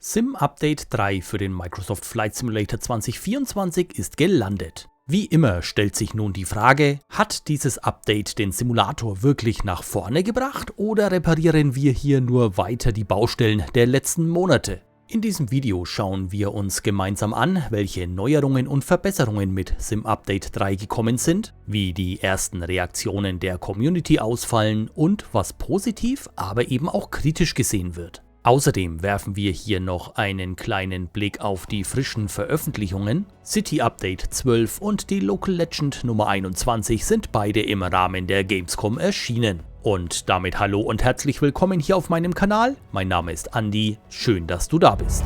Sim Update 3 für den Microsoft Flight Simulator 2024 ist gelandet. Wie immer stellt sich nun die Frage, hat dieses Update den Simulator wirklich nach vorne gebracht oder reparieren wir hier nur weiter die Baustellen der letzten Monate? In diesem Video schauen wir uns gemeinsam an, welche Neuerungen und Verbesserungen mit Sim Update 3 gekommen sind, wie die ersten Reaktionen der Community ausfallen und was positiv, aber eben auch kritisch gesehen wird. Außerdem werfen wir hier noch einen kleinen Blick auf die frischen Veröffentlichungen. City Update 12 und die Local Legend Nummer 21 sind beide im Rahmen der Gamescom erschienen. Und damit hallo und herzlich willkommen hier auf meinem Kanal. Mein Name ist Andi, schön, dass du da bist.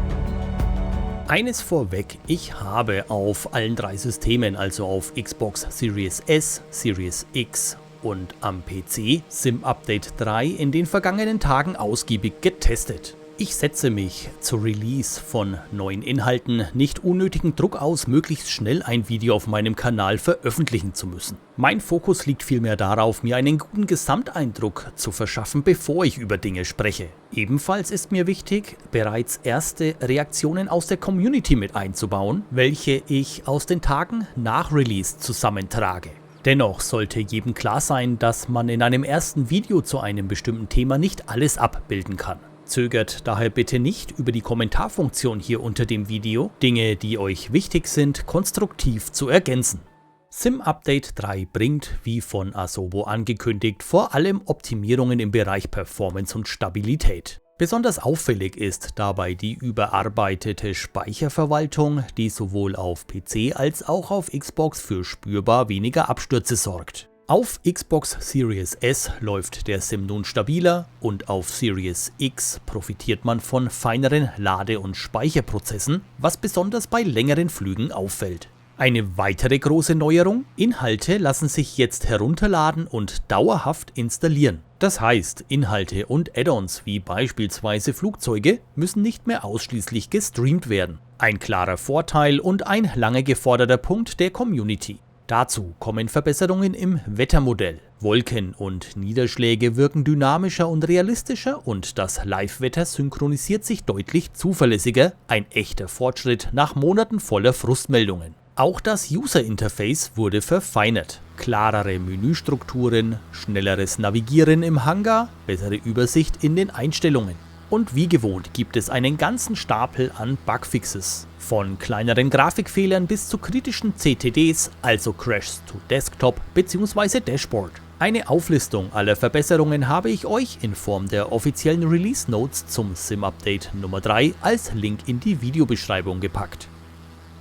Eines vorweg, ich habe auf allen drei Systemen, also auf Xbox Series S, Series X und am PC, Sim Update 3 in den vergangenen Tagen ausgiebig getestet. Ich setze mich zur Release von neuen Inhalten nicht unnötigen Druck aus, möglichst schnell ein Video auf meinem Kanal veröffentlichen zu müssen. Mein Fokus liegt vielmehr darauf, mir einen guten Gesamteindruck zu verschaffen, bevor ich über Dinge spreche. Ebenfalls ist mir wichtig, bereits erste Reaktionen aus der Community mit einzubauen, welche ich aus den Tagen nach Release zusammentrage. Dennoch sollte jedem klar sein, dass man in einem ersten Video zu einem bestimmten Thema nicht alles abbilden kann. Zögert daher bitte nicht, über die Kommentarfunktion hier unter dem Video Dinge, die euch wichtig sind, konstruktiv zu ergänzen. Sim Update 3 bringt, wie von Asobo angekündigt, vor allem Optimierungen im Bereich Performance und Stabilität. Besonders auffällig ist dabei die überarbeitete Speicherverwaltung, die sowohl auf PC als auch auf Xbox für spürbar weniger Abstürze sorgt. Auf Xbox Series S läuft der Sim nun stabiler und auf Series X profitiert man von feineren Lade- und Speicherprozessen, was besonders bei längeren Flügen auffällt. Eine weitere große Neuerung: Inhalte lassen sich jetzt herunterladen und dauerhaft installieren. Das heißt, Inhalte und Add-ons wie beispielsweise Flugzeuge müssen nicht mehr ausschließlich gestreamt werden. Ein klarer Vorteil und ein lange geforderter Punkt der Community. Dazu kommen Verbesserungen im Wettermodell. Wolken und Niederschläge wirken dynamischer und realistischer und das Live-Wetter synchronisiert sich deutlich zuverlässiger, ein echter Fortschritt nach Monaten voller Frustmeldungen. Auch das User-Interface wurde verfeinert. Klarere Menüstrukturen, schnelleres Navigieren im Hangar, bessere Übersicht in den Einstellungen. Und wie gewohnt gibt es einen ganzen Stapel an Bugfixes. Von kleineren Grafikfehlern bis zu kritischen CTDs, also Crashs to Desktop bzw. Dashboard. Eine Auflistung aller Verbesserungen habe ich euch in Form der offiziellen Release Notes zum Sim Update Nummer 3 als Link in die Videobeschreibung gepackt.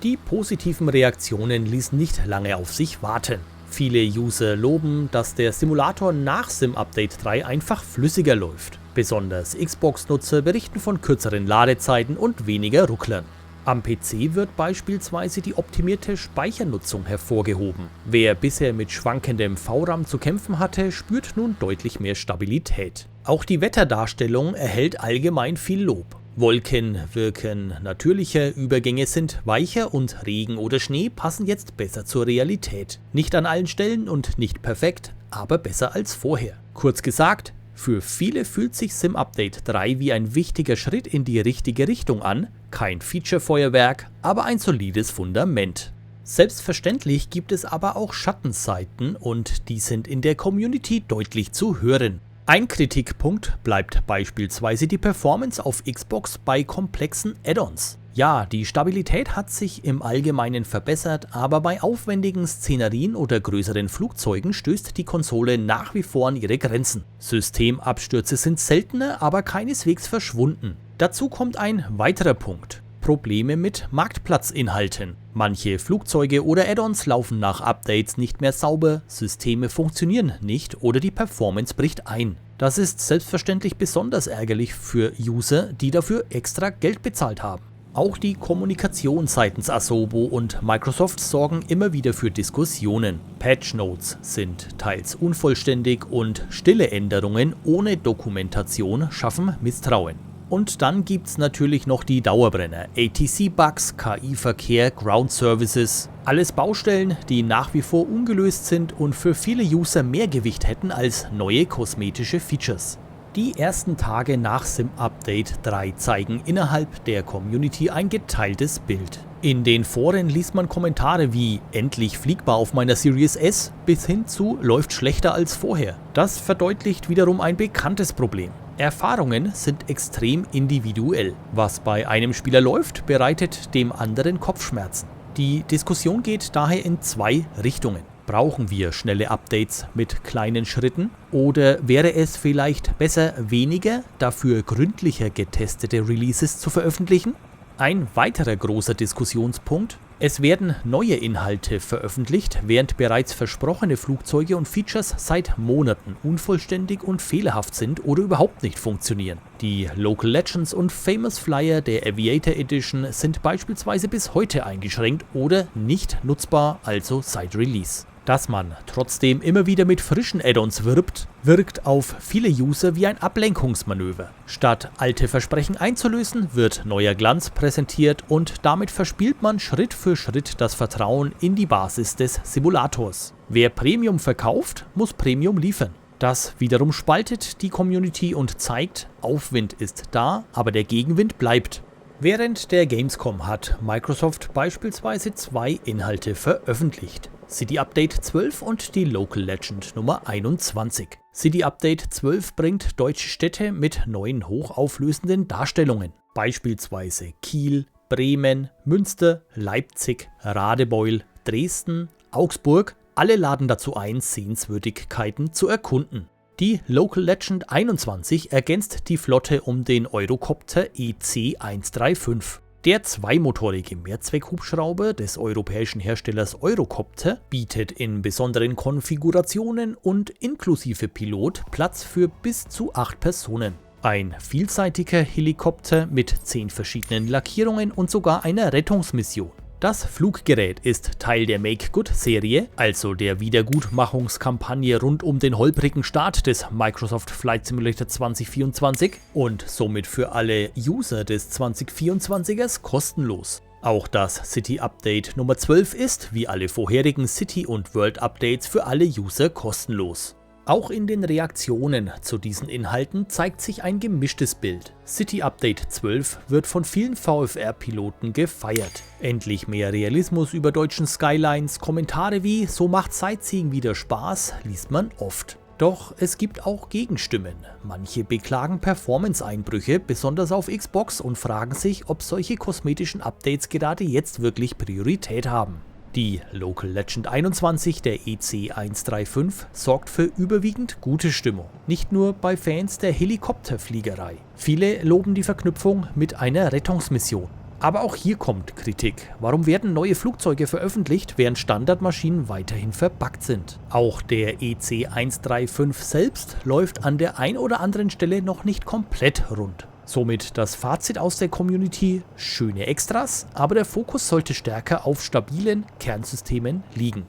Die positiven Reaktionen ließen nicht lange auf sich warten. Viele User loben, dass der Simulator nach Sim Update 3 einfach flüssiger läuft. Besonders Xbox-Nutzer berichten von kürzeren Ladezeiten und weniger Rucklern. Am PC wird beispielsweise die optimierte Speichernutzung hervorgehoben. Wer bisher mit schwankendem VRAM zu kämpfen hatte, spürt nun deutlich mehr Stabilität. Auch die Wetterdarstellung erhält allgemein viel Lob. Wolken wirken natürlicher, Übergänge sind weicher und Regen oder Schnee passen jetzt besser zur Realität. Nicht an allen Stellen und nicht perfekt, aber besser als vorher. Kurz gesagt, für viele fühlt sich Sim Update 3 wie ein wichtiger Schritt in die richtige Richtung an, kein Feature-Feuerwerk, aber ein solides Fundament. Selbstverständlich gibt es aber auch Schattenseiten und die sind in der Community deutlich zu hören. Ein Kritikpunkt bleibt beispielsweise die Performance auf Xbox bei komplexen Add-ons. Ja, die Stabilität hat sich im Allgemeinen verbessert, aber bei aufwendigen Szenerien oder größeren Flugzeugen stößt die Konsole nach wie vor an ihre Grenzen. Systemabstürze sind seltener, aber keineswegs verschwunden. Dazu kommt ein weiterer Punkt: Probleme mit Marktplatzinhalten. Manche Flugzeuge oder Add-ons laufen nach Updates nicht mehr sauber, Systeme funktionieren nicht oder die Performance bricht ein. Das ist selbstverständlich besonders ärgerlich für User, die dafür extra Geld bezahlt haben. Auch die Kommunikation seitens Asobo und Microsoft sorgen immer wieder für Diskussionen. Patch Notes sind teils unvollständig und stille Änderungen ohne Dokumentation schaffen Misstrauen. Und dann gibt's natürlich noch die Dauerbrenner: ATC-Bugs, KI-Verkehr, Ground Services. Alles Baustellen, die nach wie vor ungelöst sind und für viele User mehr Gewicht hätten als neue kosmetische Features. Die ersten Tage nach Sim Update 3 zeigen innerhalb der Community ein geteiltes Bild. In den Foren liest man Kommentare wie „endlich fliegbar auf meiner Series S" bis hin zu „läuft schlechter als vorher". Das verdeutlicht wiederum ein bekanntes Problem. Erfahrungen sind extrem individuell. Was bei einem Spieler läuft, bereitet dem anderen Kopfschmerzen. Die Diskussion geht daher in zwei Richtungen. Brauchen wir schnelle Updates mit kleinen Schritten? Oder wäre es vielleicht besser, weniger, dafür gründlicher getestete Releases zu veröffentlichen? Ein weiterer großer Diskussionspunkt: Es werden neue Inhalte veröffentlicht, während bereits versprochene Flugzeuge und Features seit Monaten unvollständig und fehlerhaft sind oder überhaupt nicht funktionieren. Die Local Legends und Famous Flyer der Aviator Edition sind beispielsweise bis heute eingeschränkt oder nicht nutzbar, also seit Release. Dass man trotzdem immer wieder mit frischen Add-ons wirkt auf viele User wie ein Ablenkungsmanöver. Statt alte Versprechen einzulösen, wird neuer Glanz präsentiert und damit verspielt man Schritt für Schritt das Vertrauen in die Basis des Simulators. Wer Premium verkauft, muss Premium liefern. Das wiederum spaltet die Community und zeigt, Aufwind ist da, aber der Gegenwind bleibt. Während der Gamescom hat Microsoft beispielsweise zwei Inhalte veröffentlicht: City Update 12 und die Local Legend Nummer 21. City Update 12 bringt deutsche Städte mit neuen hochauflösenden Darstellungen. Beispielsweise Kiel, Bremen, Münster, Leipzig, Radebeul, Dresden, Augsburg. Alle laden dazu ein, Sehenswürdigkeiten zu erkunden. Die Local Legend 21 ergänzt die Flotte um den Eurocopter EC-135. Der zweimotorige Mehrzweckhubschrauber des europäischen Herstellers Eurocopter bietet in besonderen Konfigurationen und inklusive Pilot Platz für bis zu 8 Personen. Ein vielseitiger Helikopter mit 10 verschiedenen Lackierungen und sogar einer Rettungsmission. Das Fluggerät ist Teil der Make-Good-Serie, also der Wiedergutmachungskampagne rund um den holprigen Start des Microsoft Flight Simulator 2024 und somit für alle User des 2024ers kostenlos. Auch das City Update Nummer 12 ist, wie alle vorherigen City- und World-Updates, für alle User kostenlos. Auch in den Reaktionen zu diesen Inhalten zeigt sich ein gemischtes Bild. City Update 12 wird von vielen VFR-Piloten gefeiert. Endlich mehr Realismus über deutschen Skylines, Kommentare wie „so macht Sightseeing wieder Spaß" liest man oft. Doch es gibt auch Gegenstimmen. Manche beklagen Performance-Einbrüche, besonders auf Xbox, und fragen sich, ob solche kosmetischen Updates gerade jetzt wirklich Priorität haben. Die Local Legend 21 der EC-135 sorgt für überwiegend gute Stimmung, nicht nur bei Fans der Helikopterfliegerei. Viele loben die Verknüpfung mit einer Rettungsmission. Aber auch hier kommt Kritik. Warum werden neue Flugzeuge veröffentlicht, während Standardmaschinen weiterhin verbuggt sind? Auch der EC-135 selbst läuft an der ein oder anderen Stelle noch nicht komplett rund. Somit das Fazit aus der Community: schöne Extras, aber der Fokus sollte stärker auf stabilen Kernsystemen liegen.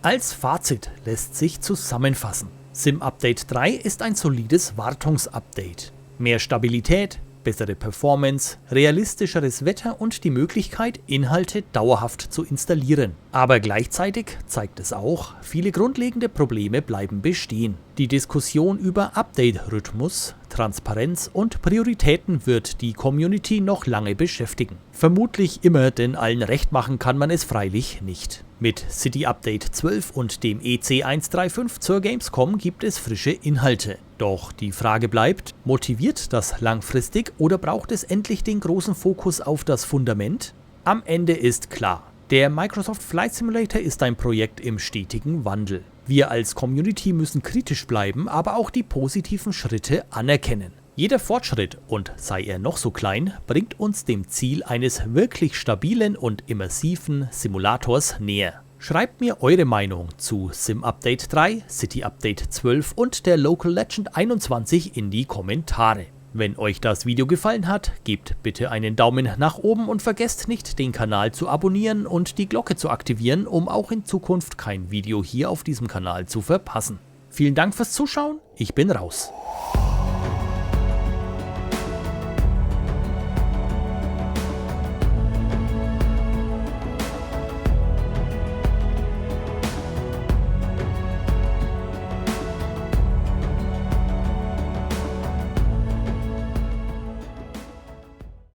Als Fazit lässt sich zusammenfassen: Sim Update 3 ist ein solides Wartungsupdate. Mehr Stabilität, bessere Performance, realistischeres Wetter und die Möglichkeit, Inhalte dauerhaft zu installieren. Aber gleichzeitig zeigt es auch, viele grundlegende Probleme bleiben bestehen. Die Diskussion über Update-Rhythmus, Transparenz und Prioritäten wird die Community noch lange beschäftigen. Vermutlich immer, denn allen recht machen kann man es freilich nicht. Mit City Update 12 und dem EC-135 zur Gamescom gibt es frische Inhalte. Doch die Frage bleibt: Motiviert das langfristig oder braucht es endlich den großen Fokus auf das Fundament? Am Ende ist klar: Der Microsoft Flight Simulator ist ein Projekt im stetigen Wandel. Wir als Community müssen kritisch bleiben, aber auch die positiven Schritte anerkennen. Jeder Fortschritt, und sei er noch so klein, bringt uns dem Ziel eines wirklich stabilen und immersiven Simulators näher. Schreibt mir eure Meinung zu Sim Update 3, City Update 12 und der Local Legend 21 in die Kommentare. Wenn euch das Video gefallen hat, gebt bitte einen Daumen nach oben und vergesst nicht, den Kanal zu abonnieren und die Glocke zu aktivieren, um auch in Zukunft kein Video hier auf diesem Kanal zu verpassen. Vielen Dank fürs Zuschauen, ich bin raus.